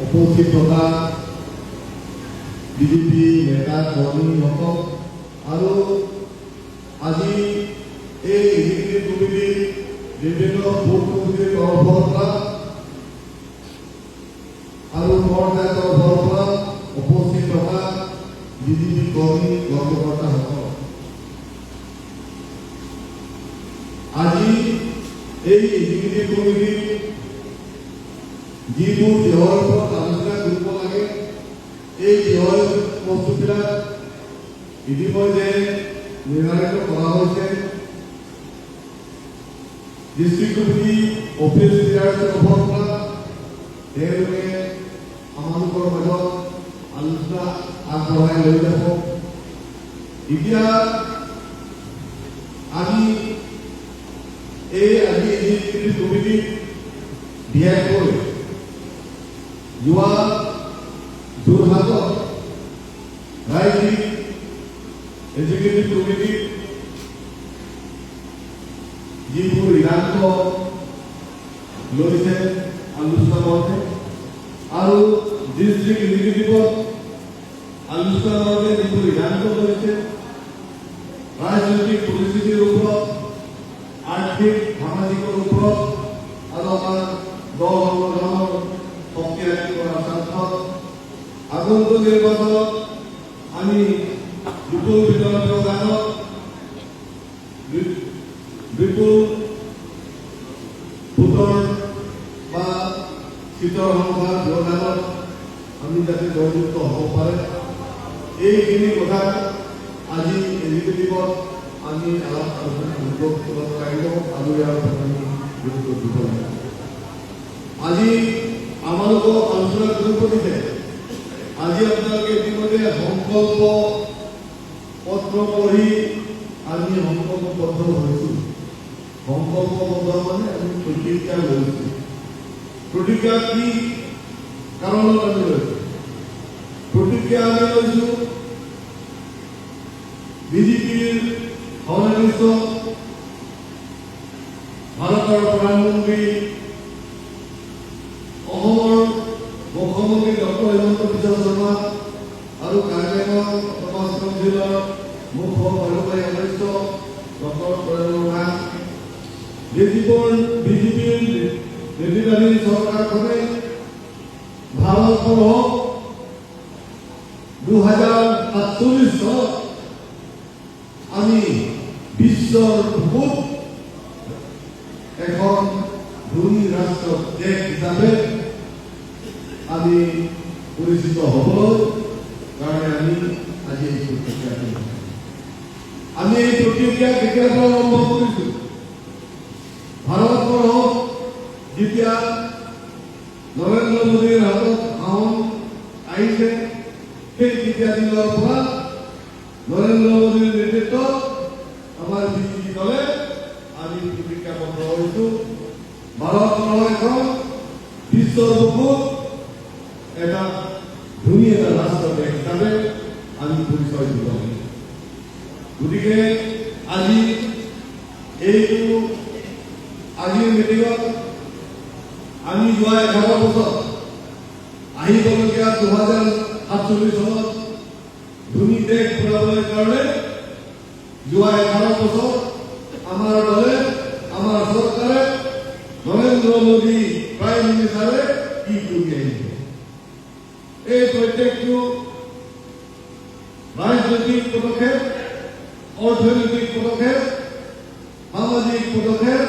উপস্থিত থকা বিজেপি নেতা কৰ্মীসকল আৰু আজি এই এক্সিকিউটিভ কমিটিৰ বিভিন্ন বুথ কমিটিৰ তৰফৰ পৰা আৰু পঞ্চায়তৰ তৰফৰ পৰা উপস্থিত থকা বিজেপি কৰ্মী কৰ্মকৰ্তাসকল আজি এই এক্সিকিউটিভ কমিটিৰ যিবোৰ বিষয়ৰ ওপৰত আলোচনা কৰিব লাগে এই বিষয় বস্তুবিলাক ইতিমধ্যে নিৰ্ধাৰিত কৰা হৈছে। ডিষ্ট্ৰিক্ট কমিটি অফিচ লিডাৰৰ তৰফৰ পৰা তেওঁলোকে আমালোকৰ মাজত আলোচনা আগবঢ়াই লৈ যাব। এতিয়া আজি এক্সিকিউটিভ কমিটি বিশেষকৈ যোৱা যোৰহাটত ৰাজ্যিক এক্সিকিউটিভ কমিটি যিবোৰ সিদ্ধান্ত লৈছে আলোচনা কৰোঁতে আৰু ডিষ্ট্ৰিক্ট এক্সিকিউটিভত আলোচনা কৰোঁতে যিবোৰ সিদ্ধান্ত লৈছে ৰাজনৈতিক পৰিস্থিতিৰ ওপৰত, আৰ্থিক সামাজিকৰ ওপৰত আৰু আমাৰ দল সংগঠনৰ শক্তিশালী কৰাৰ স্বাৰ্থত আগন্তুক নিৰ্বাচনত আমি বিপুল বিতৰণ প্ৰদানত বিপুল ভোটৰ বা সিটৰ সংখ্যাৰ ব্যৱধানত আমি যাতে জয়যুক্ত হ'ব পাৰে এইখিনি কথা আজি এক্সিকিউটিভত আমি আলাপ আলোচনা কৰিব লাগিব আৰু ইয়াৰ ওপৰত আমি গুৰুত্ব দিব লাগিব। আজি আমালোকক আলোচনা কৰিব দিছে। আজি আপোনালোকে ইতিমধ্যে সংকল্প পত্ৰ পঢ়ি আমি সংকল্পবদ্ধ হৈছোঁ। সংকল্পবদ্ধ মানে আমি প্ৰতিজ্ঞা লৈছোঁ। প্ৰতিজ্ঞা কি কাৰণত আমি লৈছোঁ? প্ৰতিজ্ঞা আমি লৈছোঁ বিজেপিৰ সমানিষ্ট ভাৰতৰ প্ৰধানমন্ত্ৰী অসমৰ মুখ্যমন্ত্ৰী ডক্টৰ হিমন্ত বিশ্ব শৰ্মা আৰু কাৰ্যালয়ৰ সমাজ কাউন্সিলৰ মুখ্য কাৰ্যবাহী সদস্য ডক্টৰ নৰেন্দ্ৰ নাথ যিবোৰ বিজেপিৰ নেতৃত্বাধীন চৰকাৰখনে ভাৰতবৰ্ষক 2047 চনত আমি বিশ্বৰ বুকুত এখন ধনী ৰাষ্ট্ৰ দেশ হিচাপে আমি পৰিচিত হ'বলৈ কাৰণে আমি আজি এই প্ৰতিজ্ঞা কৰিছোঁ। আমি এই প্ৰতিজ্ঞা কেতিয়াৰ পৰা আৰম্ভ কৰিছোঁ? ভাৰতবৰ্ষত যেতিয়া নৰেন্দ্ৰ মোদীৰ হাতত শাসন আহিছে সেই তেতিয়া দিনৰ পৰা নৰেন্দ্ৰ মোদীৰ নেতৃত্বত আমাৰ বিজেপি দলে আমি প্ৰতিজ্ঞাবদ্ধ হৈছোঁ ভাৰতবৰ্ষ এখন বিশ্বৰ বুকুত এটা ধুনীয়া এটা ৰাষ্ট্ৰ দেশ হিচাপে আমি পৰিচয় দিব লাগিব। গতিকে আজিৰ মিটিঙত আমি যোৱা 11 বছৰ আহিবলগীয়া 2047 চনত ধনী দেশ বনাবলৈ কাৰণে যোৱা 11 বছৰ আমাৰ দলে আমাৰ চৰকাৰে নৰেন্দ্ৰ মোদী প্ৰাইম মিনিষ্টাৰে কি কৰি আহিছে এই প্ৰত্যেকটো ৰাজনৈতিক পদক্ষেপ, অৰ্থনৈতিক পদক্ষেপ, সামাজিক পদক্ষেপ